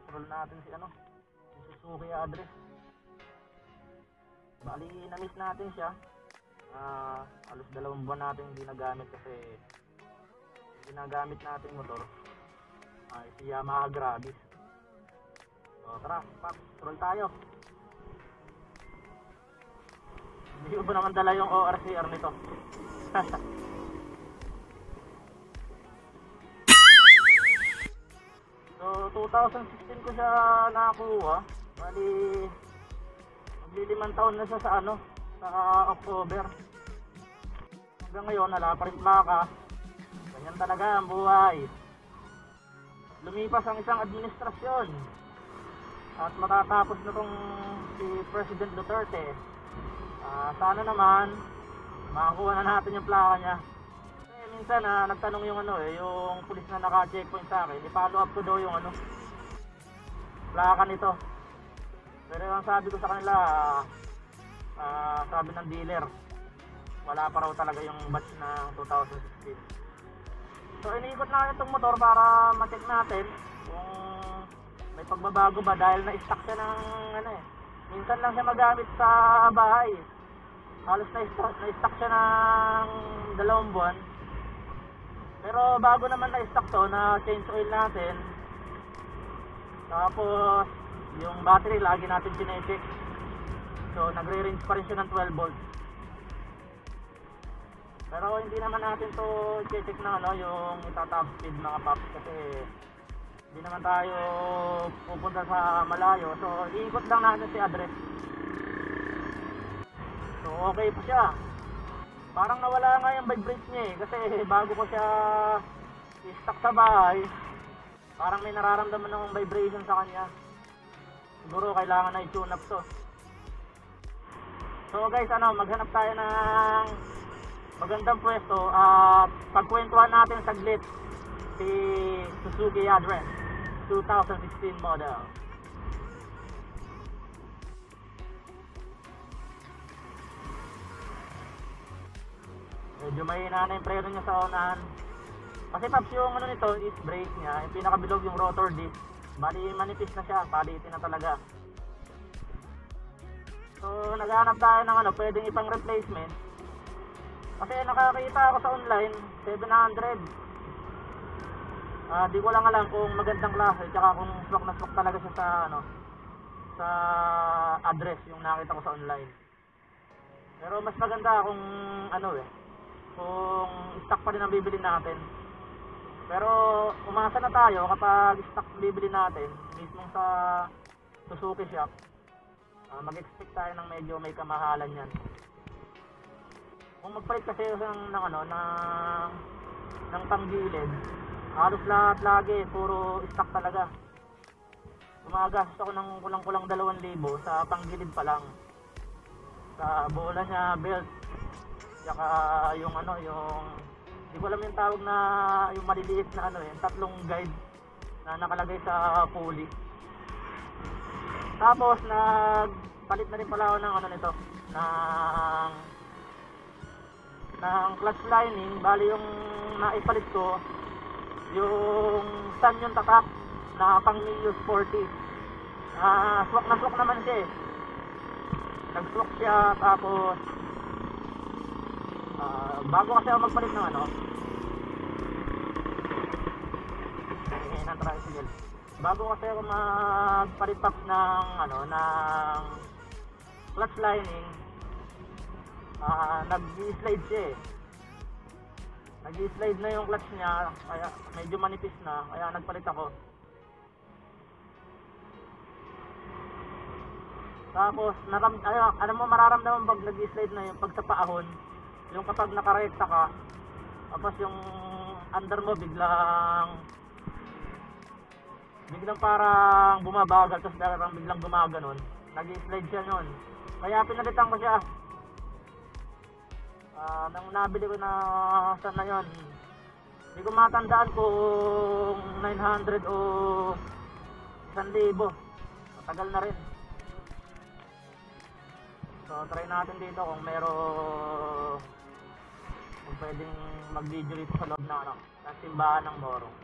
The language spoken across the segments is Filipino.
stroll natin si ano, si Suzuki address. Bali, na-miss natin siya. Halos 2 buwan natin hindi nagamit kasi ginagamit natin motor ay si Yamaha Gravis. So tara, pak, stroll tayo. Hindi ko ba naman dala yung ORCR nito? So 2016 ko siya nakakuha. Bali magli-5 taon na siya sa ano, sa October. Hanggang ngayon wala pa rin plaka. Ganyan talaga ang buhay. Lumipas ang isang administrasyon at matatapos na tong si President Duterte. Sana naman makakuha na natin yung plaka niya. Kasi minsan nagtanong yung ano yung pulis na naka-checkpoint sa akin, i-follow up ko daw yung ano, plaka nito. Pero ang sabi ko sa kanila, sabi ng dealer, wala pa raw talaga yung batch na 2016. So iniikot natin itong motor para ma-check natin kung may pagbabago ba dahil na-stock siya ng ano minsan lang siya magamit sa bahay. Halos na-stock siya ng 2 buwan. Pero bago naman na-stock to, na change oil natin. Tapos yung battery lagi natin chine-check. So nagre-range pa rin siya ng 12 volts. Pero hindi naman natin to i-check na ano, yung ita-top speed mga paps, kasi hindi naman tayo pupunta sa malayo. So iikot lang natin si address. So okay pa siya. Parang nawala nga yung vibrate niya kasi bago ko siya i-stock sa bahay, parang may nararamdaman ng vibration sa kanya. Siguro kailangan na i-tune up to. So guys, maghanap tayo ng magandang pwesto at pagkwentuhan natin saglit si Suzuki Address 2016 model. Medyo mahina na yung preno niya sa unahan. Kasi paps, yung ano nito is brake niya, yung pinakabilog yung rotor disc. Bali manipis na siya, palitin na talaga. So naghahanap tayo ng pwedeng ipang replacement. Kasi nakakita ako sa online 700. Di ko lang alam kung magandang klase, tsaka kung swak na swak talaga siya sa sa address yung nakita ko sa online. Pero mas maganda kung kung stock pa rin ang bibili natin. Pero umasa na tayo kapag stock bibili natin mismo sa Suzuki shop. Mag-expect tayo ng medyo may kamahalan yan. Kung magpalit kasi ng panggilid, halos lahat lagi puro stock talaga. Gumagastos ako ng kulang-kulang 2,000 sa panggilid pa lang. Sa bola niya, belt, saka yung hindi ko alam yung tawag na yung maliliit na yung 3 guide na nakalagay sa pulley. Tapos nagpalit na rin pala ako ng nito, ng clutch lining. Bali yung naipalit ko yung Sanyon tatak na pang Mio Sporty. Swak na swak naman siya nag-swak siya. Tapos bago kasi ako magpalit ng tricycle, bago kasi ako magpalit ng clutch lining, nag-slide siya nag-slide na yung clutch niya, kaya medyo manipis na, kaya nagpalit ako. Tapos alam mo, mararamdaman pag nag-slide na yung pag sa paahon, yung kapag nakarekta ka, tapos yung under mo biglang parang bumabagal, tapos parang biglang gumaganon, nag-slide siya nun. Kaya pinalitan ko siya. Nang nabili ko na saan na yun, hindi ko matandaan kung 900 o 1,000. Matagal na rin. So try natin dito kung kung pwedeng mag-video dito sa loob ng simbahan ng Morong.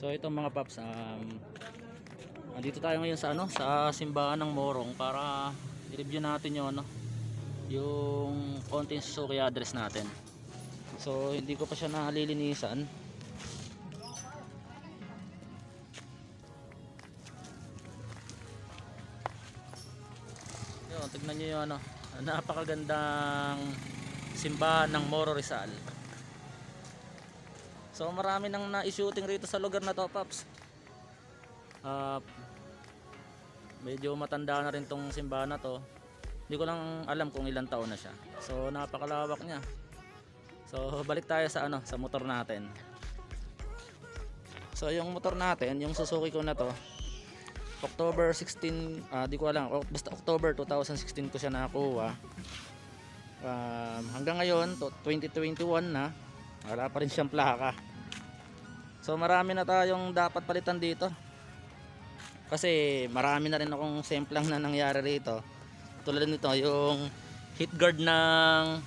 So ito mga paps, andito tayo ngayon sa sa simbahan ng Morong para i-review natin yung yung konting Suzuki address natin. So hindi ko pa siya nalilinisan. Yun, tignan nyo yung napakagandang simbahan ng Moro Rizal. So marami nang na-shooting rito sa lugar na to, paps. Medyo matanda na rin tong simbahan na to. Hindi ko lang alam kung ilang taon na siya. So napakalawak niya. So balik tayo sa sa motor natin. So yung motor natin, yung Suzuki ko na to, October 16, di ko alam, basta October 2016 ko siya nakakuha. Hanggang ngayon, 2021 na, wala pa rin siyang plaka. So marami na tayong dapat palitan dito. Kasi marami na rin akong semplang na nangyari rito. Tulad nito, yung heat guard ng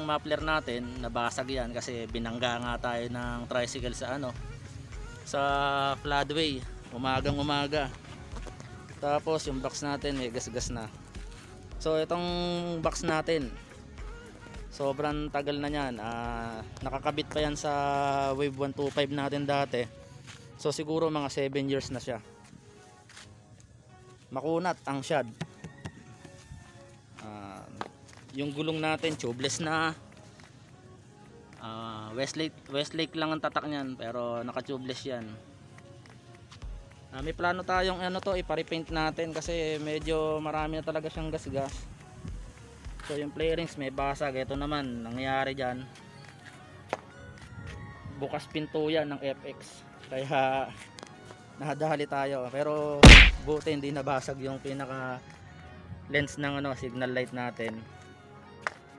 muffler natin, nabasag yan kasi binangga nga tayo ng tricycle sa sa floodway, umagang umaga. Tapos yung box natin may gas-gas na. So itong box natin, sobrang tagal na yan. Nakakabit pa yan sa Wave 125 natin dati. So siguro mga 7 years na siya. Makunat ang shad. Yung gulong natin tubeless na. Westlake lang ang tatak niyan, pero naka-tubeless yan. May plano tayong ipa-repaint natin kasi medyo marami na talaga siyang gas-gas. So yung play rings may basag. Ito naman nangyari dyan, bukas pinto yan ng FX, kaya nadali tayo. Pero buti hindi nabasag yung pinaka lens ng signal light natin.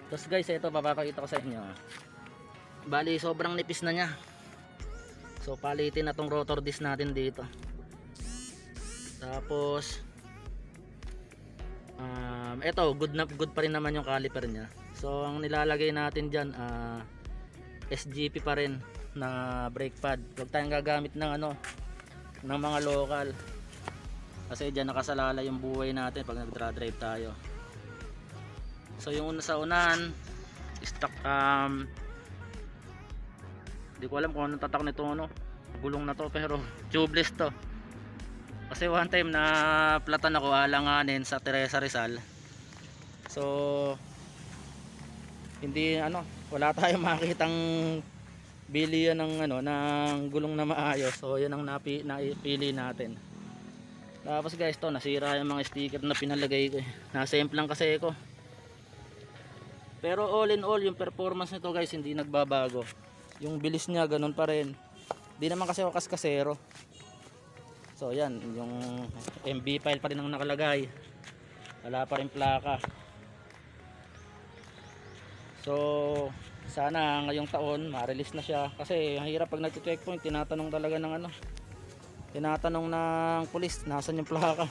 Tapos guys, ito papakita ko sa inyo. Bali sobrang nipis na niya. So palitin na tong rotor disc natin dito. Tapos ito good pa rin naman yung caliper niya. So ang nilalagay natin dyan, SGP pa rin na brake pad. Huwag tayong gagamit ng ng mga local, kasi dyan nakasalala yung buhay natin pag nagdra-drive tayo. So yung una sa unahan stock, di ko alam kung anong tatak nito gulong na to, pero tubeless to. Kasi one time na platan ako alanganin sa Teresa Rizal. So hindi wala tayong makitang bilihan ng ng gulong na maayos. So yun ang napili natin. Tapos guys, to nasira yung mga sticker na pinalagay ko. Nasa lang kasi ko. Pero all in all, yung performance nito guys hindi nagbabago. Yung bilis niya ganun pa rin. Di naman kasi ako kaskasero. So yan, yung MB file pa rin ang nakalagay. Wala pa rin plaka. So sana ngayong taon ma-release na siya, kasi ang hirap pag nag-checkpoint, tinatanong talaga ng tinatanong ng pulis nasan yung plaka.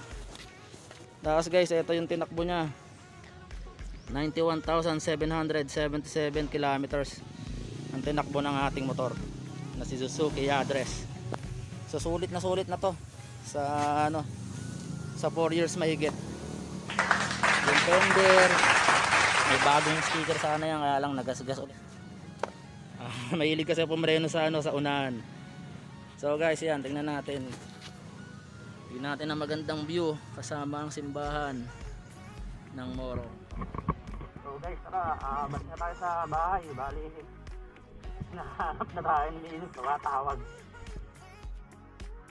Tapos guys, ito yung tinakbo niya, 91,777 kilometers ang tinakbo ng ating motor na si Suzuki address. So sulit na to sa sa 4 years mahigit. Yung fender may bagong sticker sana yan, kaya lang nagasgas ulit. Mahilig kasi pumreno sa sa unahan. So guys, yan, tingnan natin. Tingnan natin ang magandang view kasama ang simbahan ng Moro. So guys, tara, balik na tayo sa bahay. Bali, nahanap na tayo ni Minis, tawag.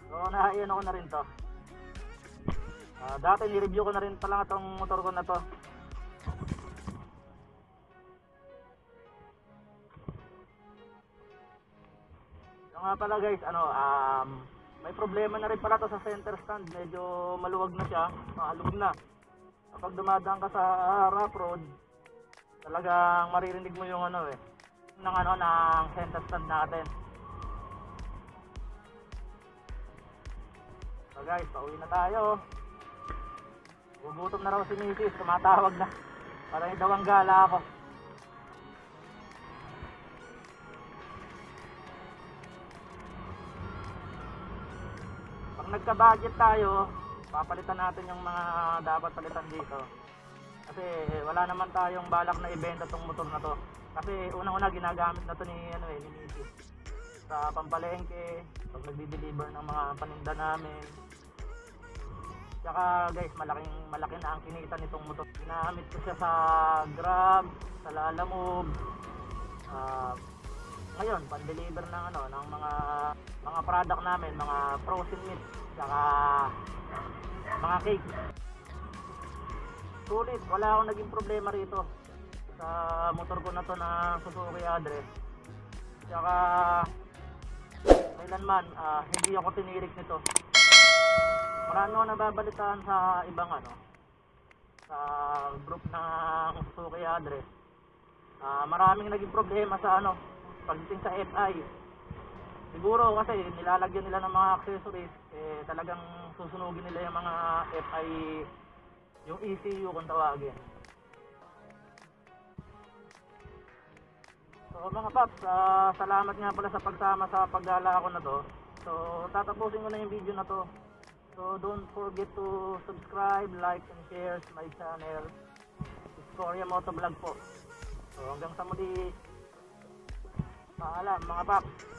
So naiyan ako na rin to. Dati ni-review ko na rin pala itong motor ko na to. So nga pala guys, may problema na rin pala to sa center stand. Medyo maluwag na siya, maalog na. Kapag dumadaan ka sa rough road, talagang maririnig mo yung ng center stand natin. So guys, pauwi na tayo. Gugutom na raw si Mrs. Tumatawag na. Parang idawang gala ako. pag nagka-budget tayo, papalitan natin yung mga dapat palitan dito. Kasi wala naman tayong balak na ibenta tong motor na to. Kasi unang-una ginagamit na to ni Niki sa pampalengke, pag nagdi-deliver ng mga paninda namin. Tsaka guys, malaki na ang kinita nitong motor. Ginamit ko siya sa Grab, sa Lalamove. Ngayon, pan-deliver ng ng mga product namin, mga frozen meat, tsaka mga cake. Sulit, wala akong naging problema rito sa motor ko na to na Suzuki Address. Tsaka kailanman hindi ako tinirik nito. Marami ako nababalitaan sa ibang sa group ng Suzuki Address. Maraming naging problema sa pagdating sa FI. Siguro kasi nilalagyan nila ng mga accessories, talagang susunugin nila yung mga FI, yung ECU kung tawagin. So mga paps, salamat nga pala sa pagsama sa paggala ko na to. So tatapusin ko na yung video na to. So don't forget to subscribe, like, and share my channel, Iscoria Motovlog po. So hanggang sa muli, paalam mga paps.